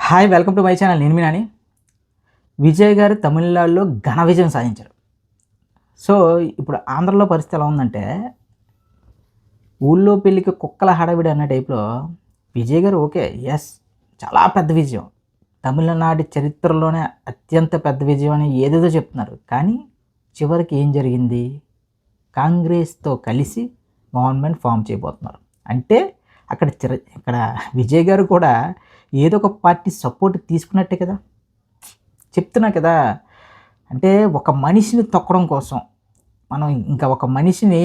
Hi welcome to my channel. నేను మీ నాని. విజయ్ గారు తమిళనాడులో ఘన విజయం సాధించారు. సో ఇప్పుడు ఆంధ్రలో పరిస్థితి ఎలా ఉందంటే, ఊళ్ళో పెళ్ళికి కుక్కల హడావిడి అన్న టైప్‌లో విజయ్ గారు ఓకే. యెస్, చాలా పెద్ద విజయం. తమిళనాడు చరిత్రలోనే అత్యంత పెద్ద విజయం అని ఏదేదో చెప్తున్నారు. కానీ చివరికి ఏం జరిగింది? కాంగ్రెస్‌తో కలిసి గవర్నమెంట్ ఫార్మ్ చేయబోతున్నారు. అంటే ఇక్కడ విజయ్ గారు కూడా ఏదో ఒక పార్టీ సపోర్ట్ తీసుకున్నట్టే కదా! చెప్తున్నా కదా! అంటే ఒక మనిషిని తొక్కడం కోసం, మనం ఇంకా ఒక మనిషిని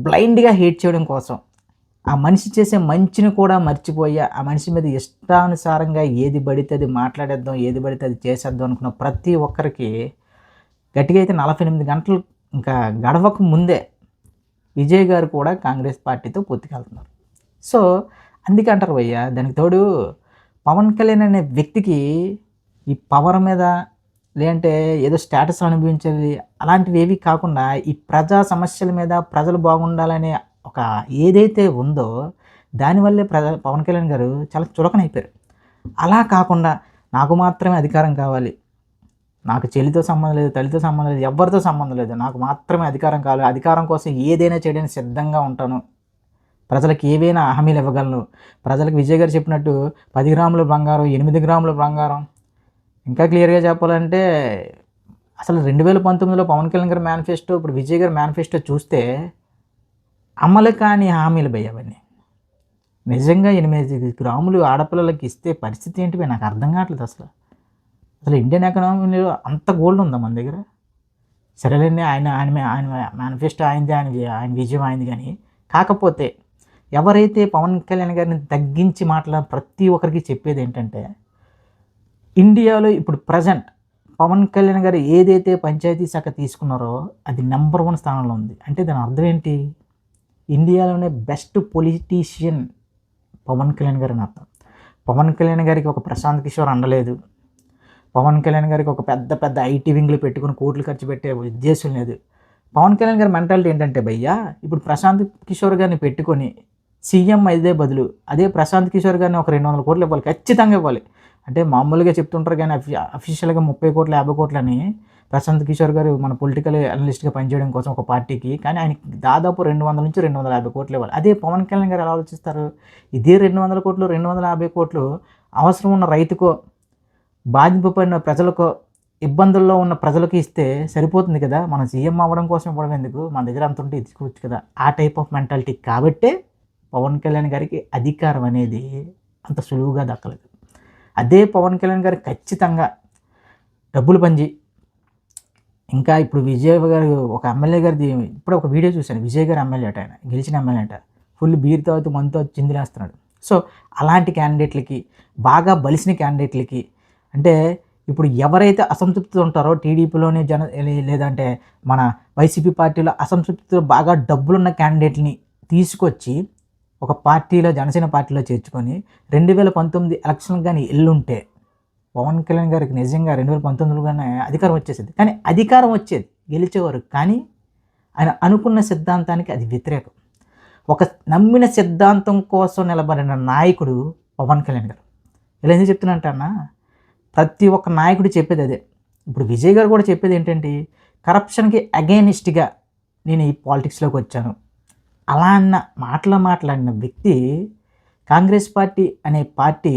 బ్లైండ్‌గా హేట్ చేయడం కోసం, ఆ మనిషి చేసే మంచిని కూడా మర్చిపోయి, ఆ మనిషి మీద ఇష్టానుసారంగా ఏది పడితే అది మాట్లాడేద్దాం, ఏది పడితే అది చేసేద్దాం అనుకున్న ప్రతి ఒక్కరికి గట్టిగా అయితే 48 గంటలు ఇంకా గడవక ముందే విజయ్ గారు కూడా కాంగ్రెస్ పార్టీతో పొత్తుకెళ్తున్నారు. సో, అందుకే అంటారు భయ్యా, దానికి తోడు పవన్ కళ్యాణ్ అనే వ్యక్తికి ఈ పవర్ మీద, లేదంటే ఏదో స్టేటస్ అనుభవించేది అలాంటివి ఏవి కాకుండా, ఈ ప్రజా సమస్యల మీద ప్రజలు బాగుండాలనే ఒక ఏదైతే ఉందో, దానివల్లే పవన్ కళ్యాణ్ గారు చాలా చులకనైపోయారు. అలా కాకుండా నాకు మాత్రమే అధికారం కావాలి, నాకు చెల్లితో సంబంధం లేదు, తల్లితో సంబంధం లేదు, ఎవ్వరితో సంబంధం లేదు, నాకు మాత్రమే అధికారం కావాలి, అధికారం కోసం ఏదైనా చేయడానికి సిద్ధంగా ఉంటాను, ప్రజలకు ఏవైనా హామీలు ఇవ్వగలను, ప్రజలకు విజయ్ గారు చెప్పినట్టు 10 గ్రాముల బంగారం, 8 గ్రాముల బంగారం, ఇంకా క్లియర్‌గా చెప్పాలంటే అసలు 2019లో పవన్ కళ్యాణ్ గారి మేనిఫెస్టో, ఇప్పుడు విజయ్ గారి మేనిఫెస్టో చూస్తే అమలు కాని హామీలు భయ్యా అవన్నీ. నిజంగా 8 గ్రాములు ఆడపిల్లలకి ఇస్తే పరిస్థితి ఏంటి భయ్, నాకు అర్థం కావట్లేదు అసలు. అసలు ఇండియన్ ఎకానమీలో అంత గోల్డ్ ఉందా మన దగ్గర? సరేలేండి, ఆయన ఆయన ఆయన మేనిఫెస్టో ఆయనదే, ఆయన విజయం ఆయనది. కానీ కాకపోతే ఎవరైతే పవన్ కళ్యాణ్ గారిని తగ్గించి ప్రతి ఒక్కరికి చెప్పేదేంటంటే, ఇండియాలో ఇప్పుడు ప్రెజెంట్ పవన్ కళ్యాణ్ గారు ఏదైతే పంచాయతీ శాఖ తీసుకున్నారో అది నంబర్ 1 స్థానంలో ఉంది. అంటే దాని అర్థం ఏంటి? ఇండియాలోనే బెస్ట్ పొలిటీషియన్ పవన్ కళ్యాణ్ గారని అర్థం. పవన్ కళ్యాణ్ గారికి ఒక ప్రశాంత్ కిషోర్ అండలేదు. పవన్ కళ్యాణ్ గారికి ఒక పెద్ద పెద్ద ఐటీ వింగ్‌లు పెట్టుకొని కోట్లు ఖర్చు పెట్టే ఉద్దేశం లేదు. పవన్ కళ్యాణ్ గారి మెంటాలిటీ ఏంటంటే భయ్యా, ఇప్పుడు ప్రశాంత్ కిషోర్ గారిని పెట్టుకొని సీఎం అయ్యే బదులు అదే ప్రశాంత్ కిషోర్ గారిని ఒక 200 కోట్లు ఇవ్వాలి, ఖచ్చితంగా ఇవ్వాలి. అంటే మామూలుగా చెప్తుంటారు కానీ అఫీషియల్‌గా 30 కోట్లు, 50 కోట్లని ప్రశాంత్ కిషోర్ గారు మన పొలిటికల్ అనలిస్ట్‌గా పనిచేయడం కోసం ఒక పార్టీకి. కానీ ఆయనకి దాదాపు 200-250 కోట్లు ఇవ్వాలి. అదే పవన్ కళ్యాణ్ గారు ఎలా ఆలోచిస్తారు? ఇదే 200 కోట్లు, 250 కోట్లు అవసరం ఉన్న రైతుకో, బాధింపబడిన ప్రజలకో, ఇబ్బందుల్లో ఉన్న ప్రజలకి ఇస్తే సరిపోతుంది కదా! మనం సీఎం అవ్వడం కోసం ఇవ్వడం ఎందుకు? మన దగ్గర అంత ఉంటే ఇచ్చుకోవచ్చు కదా! ఆ టైప్ ఆఫ్ మెంటాలిటీ కాబట్టే పవన్ కళ్యాణ్ గారికి అధికారం అనేది అంత సులువుగా దక్కలేదు. అదే పవన్ కళ్యాణ్ గారు ఖచ్చితంగా డబ్బులు పంచి, ఇంకా ఇప్పుడు విజయ్ గారు ఒక ఎమ్మెల్యే గారిది ఇప్పుడే ఒక వీడియో చూశాను. విజయ్ గారు ఎమ్మెల్యే అట, ఆయన గెలిచిన ఎమ్మెల్యే అట. ఫుల్ బీర్ తాగుతూ, మందు తాగుతూ చిందులేస్తున్నాడు. సో అలాంటి క్యాండిడేట్లకి, బాగా బలిసిన క్యాండిడేట్లకి, అంటే ఇప్పుడు ఎవరైతే అసంతృప్తితో ఉంటారో టీడీపీలోని లేదంటే మన వైసీపీ పార్టీలో అసంతృప్తితో బాగా డబ్బులున్న క్యాండిడేట్‌ని తీసుకొచ్చి ఒక పార్టీలో, జనసేన పార్టీలో చేర్చుకొని 2019 ఎలక్షన్‌కి గాని ఎళ్ళుంటే పవన్ కళ్యాణ్ గారికి నిజంగా 2019లోనే అధికారం వచ్చేసేది. కానీ అధికారం వచ్చేది, గెలిచేవారు. కానీ ఆయన అనుకున్న సిద్ధాంతానికి అది వ్యతిరేకం. ఒక నమ్మిన సిద్ధాంతం కోసం నిలబడిన నాయకుడు పవన్ కళ్యాణ్ గారు. ఇలా ఎందుకు చెప్తున్నానంటే అన్న, ప్రతి ఒక్క నాయకుడు చెప్పేది అదే. ఇప్పుడు విజయ్ గారు కూడా చెప్పేది ఏంటంటే, కరప్షన్‌కి అగైనిస్ట్‌గా నేను ఈ పాలిటిక్స్‌లోకి వచ్చాను. అలా మాట్లాడిన వ్యక్తి, కాంగ్రెస్ పార్టీ అనే పార్టీ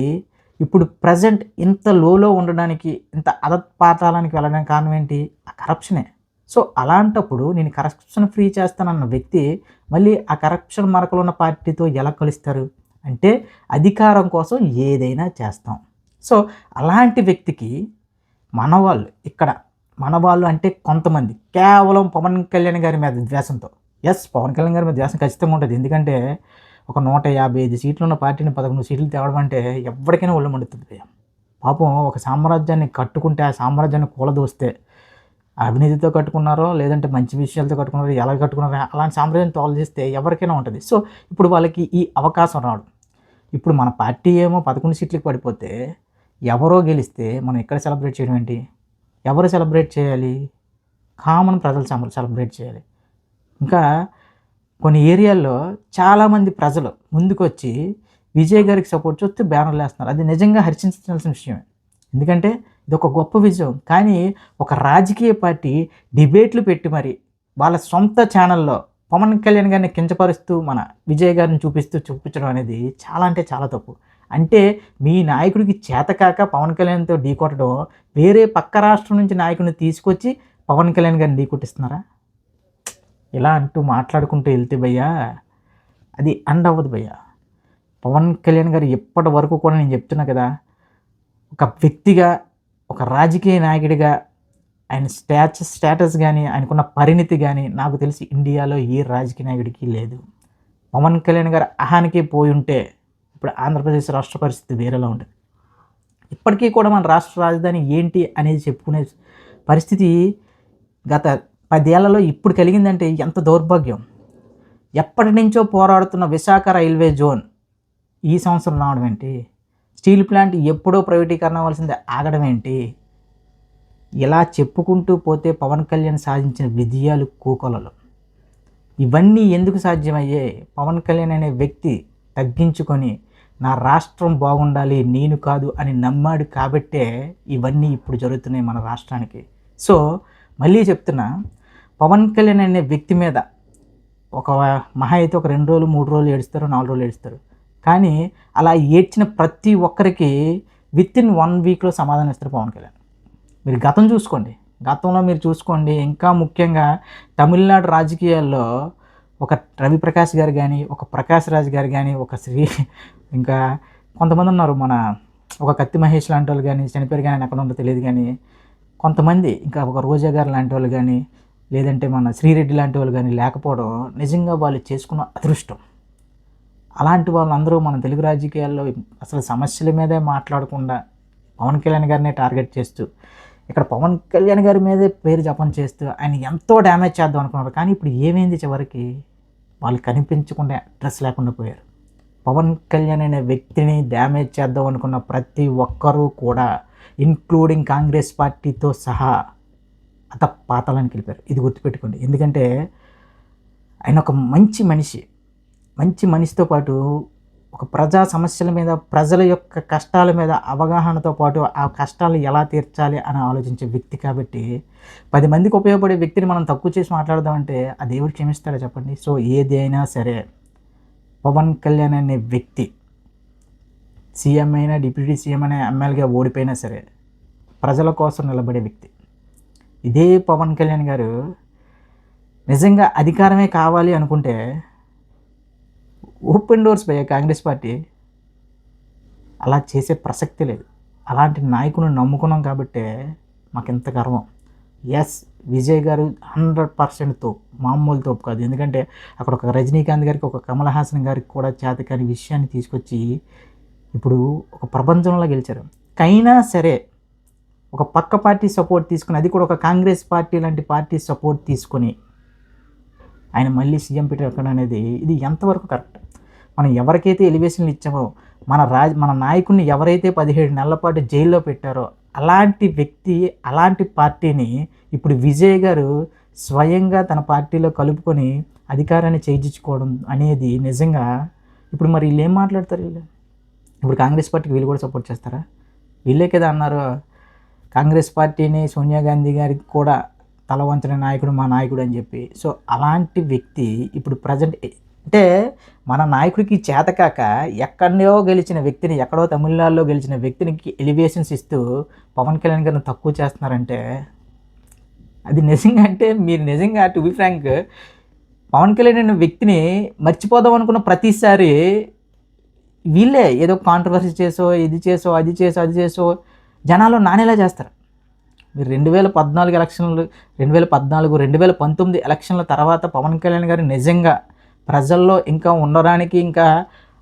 ఇప్పుడు ప్రెజెంట్ ఇంత లోలో ఉండడానికి, ఇంత అధపాతాళానికి వెళ్ళడానికి కారణం ఏంటి? ఆ కరప్షనే. సో అలాంటప్పుడు నేను కరప్షన్ ఫ్రీ చేస్తానన్న వ్యక్తి మళ్ళీ ఆ కరప్షన్ మరకలు ఉన్న పార్టీతో ఎలా కలుస్తారు? అంటే అధికారం కోసం ఏదైనా చేస్తాం. సో అలాంటి వ్యక్తికి మనవాళ్ళు అంటే కొంతమంది కేవలం పవన్ కళ్యాణ్ గారి మీద ద్వేషంతో, యెస్, పవన్ కళ్యాణ్ గారి మీద ద్వేషం ఖచ్చితంగా ఉంటుంది. ఎందుకంటే ఒక 155 సీట్లు ఉన్న పార్టీని 11 సీట్లు తేవడం అంటే ఎవ్వడికైనా ఒళ్ళు మండుతుంది. పాపం ఒక సామ్రాజ్యాన్ని కట్టుకుంటే, ఆ సామ్రాజ్యాన్ని కూలదోస్తే, అవినీతితో కట్టుకున్నారో లేదంటే మంచి విషయాలతో కట్టుకున్నారో, ఎలా కట్టుకున్నారో అలాంటి సామ్రాజ్యాన్ని తోలజేస్తే ఎవరికైనా ఉంటుంది. సో ఇప్పుడు వాళ్ళకి ఈ అవకాశం రావడం. ఇప్పుడు మన పార్టీ ఏమో 11 సీట్లకి పడిపోతే, ఎవరో గెలిస్తే మనం ఇక్కడ సెలబ్రేట్ చేయడం ఏంటి? ఎవరు సెలబ్రేట్ చేయాలి? కామన్ ప్రజలు సెలబ్రేట్ చేయాలి. ఇంకా కొన్ని ఏరియాల్లో చాలామంది ప్రజలు ముందుకొచ్చి విజయ్ గారికి సపోర్ట్ చేస్తూ బ్యానర్లు వేస్తున్నారు. అది నిజంగా హర్షించాల్సిన విషయమే. ఎందుకంటే ఇది ఒక గొప్ప విజయం. కానీ ఒక రాజకీయ పార్టీ డిబేట్లు పెట్టి మరి వాళ్ళ సొంత ఛానల్లో పవన్ కళ్యాణ్ గారిని కించపరుస్తూ మన విజయ్ గారిని చూపించడం అనేది చాలా అంటే చాలా తప్పు. అంటే మీ నాయకుడికి చేతకాక పవన్ కళ్యాణ్తో ఢీకొట్టడం, వేరే పక్క రాష్ట్రం నుంచి నాయకుడిని తీసుకొచ్చి పవన్ కళ్యాణ్ గారిని ఢీకొట్టిస్తున్నారా? ఇలా అంటూ మాట్లాడుకుంటూ వెళ్తే భయ్యా అది అవ్వదు భయ్యా. పవన్ కళ్యాణ్ గారు ఎప్పటి వరకు కూడా నేను చెప్తున్నా కదా, ఒక వ్యక్తిగా, ఒక రాజకీయ నాయకుడిగా ఆయన స్టేటస్ కానీ, ఆయనకున్న పరిణితి కానీ నాకు తెలిసి ఇండియాలో ఏ రాజకీయ నాయకుడికి లేదు. పవన్ కళ్యాణ్ గారు అహానికి పోయి ఉంటే ఇప్పుడు ఆంధ్రప్రదేశ్ రాష్ట్ర పరిస్థితి వేరేలా ఉండేది. ఇప్పటికీ కూడా మన రాష్ట్ర రాజధాని ఏంటి అనేది చెప్పుకునే పరిస్థితి గత 10 ఏళ్లలో ఇప్పుడు కలిగిందంటే ఎంత దౌర్భాగ్యం. ఎప్పటి నుంచో పోరాడుతున్న విశాఖ రైల్వే జోన్ ఈ సంవత్సరం రావడం ఏంటి? స్టీల్ ప్లాంట్ ఎప్పుడో ప్రైవేటీకరణ అవ్వాల్సిందే ఆగడం ఏంటి? ఇలా చెప్పుకుంటూ పోతే పవన్ కళ్యాణ్ సాధించిన విజయాలు కోకొలలు. ఇవన్నీ ఎందుకు సాధ్యమయ్యాయి? పవన్ కళ్యాణ్ అనే వ్యక్తి తగ్గించుకొని నా రాష్ట్రం బాగుండాలి నేను కాదు అని నమ్మాడు కాబట్టే ఇవన్నీ ఇప్పుడు జరుగుతున్నాయి మన రాష్ట్రానికి. సో మళ్ళీ చెప్తున్నా, పవన్ కళ్యాణ్ అనే వ్యక్తి మీద ఒక మహా అయితే ఒక 2 రోజులు 3 రోజులు ఏడుస్తారు, 4 రోజులు ఏడుస్తారు. కానీ అలా ఏడ్చిన ప్రతి ఒక్కరికి వితిన్ 1 వీక్లో సమాధానం ఇస్తారు పవన్ కళ్యాణ్. మీరు గతం చూసుకోండి, గతంలో మీరు చూసుకోండి. ఇంకా ముఖ్యంగా తమిళనాడు రాజకీయాల్లో ఒక రవిప్రకాష్ గారు కానీ, ఒక ప్రకాష్ రాజ్ గారు కానీ, ఇంకా కొంతమంది ఉన్నారు, మన ఒక కత్తి మహేష్ లాంటి వాళ్ళు కానీ చనిపోయారు కానీ ఎక్కడ ఉందో తెలియదు. కానీ కొంతమంది ఇంకా ఒక రోజా గారు లాంటి వాళ్ళు కానీ, లేదంటే మన శ్రీరెడ్డి లాంటి వాళ్ళు కానీ లేకపోవడం నిజంగా వాళ్ళు చేసుకున్న అదృష్టం. అలాంటి వాళ్ళందరూ మన తెలుగు రాజకీయాల్లో అసలు సమస్యల మీదే మాట్లాడకుండా పవన్ కళ్యాణ్ గారినే టార్గెట్ చేస్తూ, ఇక్కడ పవన్ కళ్యాణ్ గారి మీదే పేరు జపం చేస్తూ ఆయన ఎంతో డ్యామేజ్ చేద్దాం అనుకున్నారు. కానీ ఇప్పుడు ఏమైంది? చివరికి వాళ్ళు కనిపించకుండా అడ్రస్ లేకుండా పోయారు. పవన్ కళ్యాణ్ అనే వ్యక్తిని డ్యామేజ్ చేద్దాం అనుకున్న ప్రతి ఒక్కరూ కూడా, ఇంక్లూడింగ్ కాంగ్రెస్ పార్టీతో సహా పాతాళానికి వెళ్ళిపోయారు. ఇది గుర్తుపెట్టుకోండి. ఎందుకంటే ఆయన ఒక మంచి మనిషితో పాటు ఒక ప్రజా సమస్యల మీద, ప్రజల యొక్క కష్టాల మీద అవగాహనతో పాటు ఆ కష్టాలు ఎలా తీర్చాలి అని ఆలోచించే వ్యక్తి కాబట్టి 10 మందికి ఉపయోగపడే వ్యక్తిని మనం తక్కువ చేసి మాట్లాడదామంటే ఆ దేవుడు క్షమిస్తాడా చెప్పండి? సో ఏదైనా సరే పవన్ కళ్యాణ్ అనే వ్యక్తి సీఎం అయినా, డిప్యూటీ సీఎం అయినా, ఎమ్మెల్యేగా ఓడిపోయినా సరే ప్రజల కోసం నిలబడే వ్యక్తి. ఇదే పవన్ కళ్యాణ్ గారు నిజంగా అధికారమే కావాలి అనుకుంటే ఓపెన్ డోర్స్ పై కాంగ్రెస్ పార్టీ అలా చేసే ప్రసక్తి లేదు. అలాంటి నాయకుని నమ్ముకున్నాం కాబట్టే మాకు ఎంత గర్వం. ఎస్, విజయ్ గారు 100% తోపు, మామూలు తోపు కాదు. ఎందుకంటే అక్కడ ఒక రజనీకాంత్ గారికి, ఒక కమల్ హాసన్ గారికి కూడా చేతకాని విషయాన్ని తీసుకొచ్చి ఇప్పుడు ఒక ప్రపంచంలో గెలిచారు. అయినా సరే ఒక పక్క పార్టీ సపోర్ట్ తీసుకుని, అది కూడా ఒక కాంగ్రెస్ పార్టీ లాంటి పార్టీ సపోర్ట్ తీసుకొని ఆయన మళ్ళీ సీఎం పెట్టడం అనేది ఇది ఎంతవరకు కరెక్ట్? మనం ఎవరికైతే ఎలివేషన్లు ఇచ్చామో, మన నాయకుడిని ఎవరైతే 17 నెలల పాటు జైల్లో పెట్టారో అలాంటి వ్యక్తి, అలాంటి పార్టీని ఇప్పుడు విజయ్ గారు స్వయంగా తన పార్టీలో కలుపుకొని అధికారాన్ని చేజించుకోవడం అనేది నిజంగా ఇప్పుడు మరి వీళ్ళు ఏం మాట్లాడతారు? ఇప్పుడు కాంగ్రెస్ పార్టీకి వీళ్ళు కూడా సపోర్ట్ చేస్తారా? వీళ్ళే కదా అన్నారు కాంగ్రెస్ పార్టీని సోనియా గాంధీ గారికి కూడా తల వంచిన నాయకుడు మా నాయకుడు అని చెప్పి. సో అలాంటి వ్యక్తి ఇప్పుడు ప్రజెంట్ అంటే మన నాయకుడికి చేతకాక ఎక్కడో గెలిచిన వ్యక్తిని, ఎక్కడో తమిళనాడులో గెలిచిన వ్యక్తికి ఎలివేషన్స్ ఇస్తూ పవన్ కళ్యాణ్ గారిని తక్కువ చేస్తున్నారంటే అది నిజంగా, అంటే మీరు నిజంగా to be frank Pawan Kalyan అనే వ్యక్తిని మర్చిపోదాం అనుకున్న ప్రతిసారి వీళ్ళే ఏదో కాంట్రవర్సీ చేసో, ఇది చేసో, అది చేసో జనాలు నానేలా చేస్తారు. మీరు 2014 ఎలక్షన్లు, 2019 ఎలక్షన్ల తర్వాత పవన్ కళ్యాణ్ గారు నిజంగా ప్రజల్లో ఇంకా ఉండడానికి, ఇంకా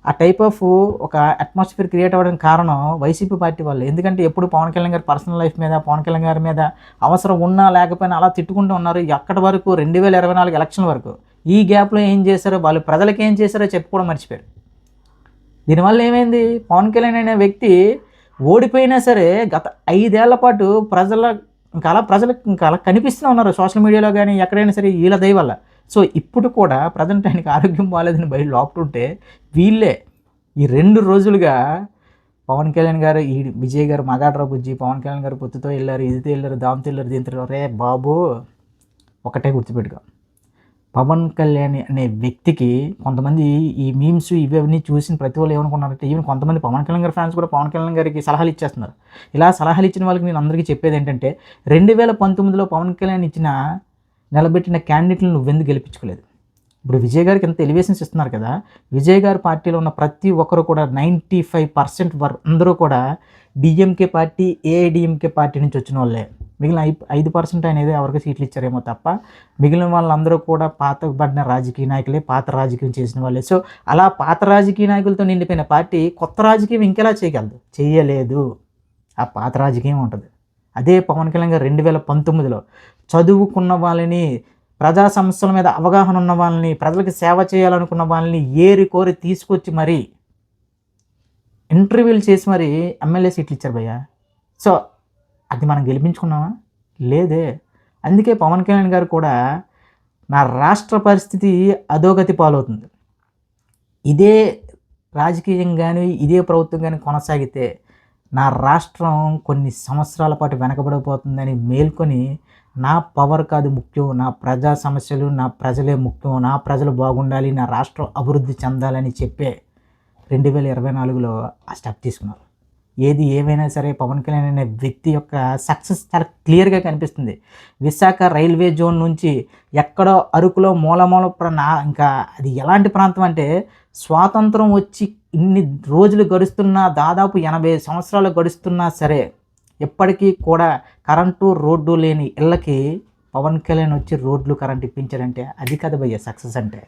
ఆ టైప్ ఆఫ్ ఒక అట్మాస్ఫియర్ క్రియేట్ అవ్వడానికి కారణం వైసీపీ పార్టీ వాళ్ళు. ఎందుకంటే ఎప్పుడు పవన్ కళ్యాణ్ గారి పర్సనల్ లైఫ్ మీద, పవన్ కళ్యాణ్ గారి మీద అవసరం ఉన్నా లేకపోయినా అలా తిట్టుకుంటూ ఉన్నారు. ఎక్కడి వరకు 2024 ఎలక్షన్ వరకు. ఈ గ్యాప్లో ఏం చేశారో, వాళ్ళు ప్రజలకు ఏం చేశారో చెప్పుకోవడం మర్చిపోయారు. దీనివల్ల ఏమైంది? పవన్ కళ్యాణ్ అనే వ్యక్తి ఓడిపోయినా సరే గత 5 ఏళ్ల పాటు ప్రజలకు ఇంకా అలా కనిపిస్తూనే ఉన్నారు సోషల్ మీడియాలో కానీ ఎక్కడైనా సరే వీళ్ళ దయ వల్ల. సో ఇప్పుడు కూడా ప్రజెంట్ ఆయనకి ఆరోగ్యం బాగాలేదని బయట లోపటుంటే వీళ్ళే ఈ 2 రోజులుగా పవన్ కళ్యాణ్ గారు, ఈ విజయ్ గారు మగాడ్రా బుజ్జి, పవన్ కళ్యాణ్ గారు పొత్తుతో వెళ్ళారు, ఇదితో వెళ్ళారు, దాంతో వెళ్ళారు, దీంతో వెళ్ళారు. రే బాబు ఒకటే గుర్తుపెట్టుకో, పవన్ కళ్యాణ్ అనే వ్యక్తికి కొంతమంది ఈ మీమ్స్ ఇవన్నీ చూసిన ప్రతి వాళ్ళు ఏమనుకున్నారంటే, ఈవెన్ కొంతమంది పవన్ కళ్యాణ్ గారి ఫ్యాన్స్ కూడా పవన్ కళ్యాణ్ గారికి సలహాలు ఇచ్చేస్తున్నారు. ఇలా సలహాలు ఇచ్చిన వాళ్ళకి నేను అందరికీ చెప్పేది ఏంటంటే, 2019లో పవన్ కళ్యాణ్ నిలబెట్టిన క్యాండిడేట్లను నువ్వెందుకు గెలిపించుకోలేదు? ఇప్పుడు విజయ్ గారికి ఎంత ఎలివేషన్స్ ఇస్తున్నారు కదా, విజయ్ గారి పార్టీలో ఉన్న ప్రతి ఒక్కరు కూడా 95% అందరూ కూడా డిఎంకే పార్టీ, ఏఐడిఎంకే పార్టీ నుంచి వచ్చిన వాళ్ళే. మిగిలిన 5% అనేది ఎవరికి సీట్లు ఇచ్చారేమో తప్ప మిగిలిన వాళ్ళందరూ కూడా పాతబడిన రాజకీయ నాయకులే, పాత రాజకీయం చేసిన వాళ్ళే. సో అలా పాత రాజకీయ నాయకులతో నిండిపోయిన పార్టీ కొత్త రాజకీయం ఇంకెలా చేయగలదు? చేయలేదు. ఆ పాత రాజకీయం ఉంటుంది. అదే పవన్ కళ్యాణ్ గారు 2019లో చదువుకున్న వాళ్ళని, ప్రజా సమస్యల మీద అవగాహన ఉన్న వాళ్ళని, ప్రజలకు సేవ చేయాలనుకున్న వాళ్ళని ఏరి కోరి తీసుకొచ్చి మరీ ఇంటర్వ్యూలు చేసి మరీ ఎమ్మెల్యే సీట్లు ఇచ్చారు భయ్య. సో అది మనం గెలిపించుకున్నామా? లేదే. అందుకే పవన్ కళ్యాణ్ గారు కూడా నా రాష్ట్ర పరిస్థితి అధోగతి పాలవుతుంది, ఇదే రాజకీయం కానీ ఇదే ప్రభుత్వం కానీ కొనసాగితే నా రాష్ట్రం కొన్ని సంవత్సరాల పాటు వెనకబడిపోతుందని మేల్కొని, నా పవర్ కాదు ముఖ్యం, నా ప్రజా సమస్యలు, నా ప్రజలే ముఖ్యం, నా ప్రజలు బాగుండాలి, నా రాష్ట్రం అభివృద్ధి చెందాలని చెప్పే 2024లో ఆ స్టెప్ తీసుకున్నారు. ఏది ఏమైనా సరే పవన్ కళ్యాణ్ అనే వ్యక్తి యొక్క సక్సెస్ చాలా క్లియర్గా కనిపిస్తుంది. విశాఖ రైల్వే జోన్ నుంచి ఎక్కడో అరకులో మూలమూల ఇంకా అది ఎలాంటి ప్రాంతం అంటే, స్వాతంత్రం వచ్చి ఇన్ని రోజులు గడుస్తున్నా, దాదాపు 80 సంవత్సరాలు గడుస్తున్నా సరే ఎప్పటికీ కూడా కరెంటు, రోడ్డు లేని ఇళ్ళకి పవన్ కళ్యాణ్ వచ్చి రోడ్లు, కరెంట్ ఇప్పించాడంటే అది కదా భయ్య సక్సెస్ అంటే.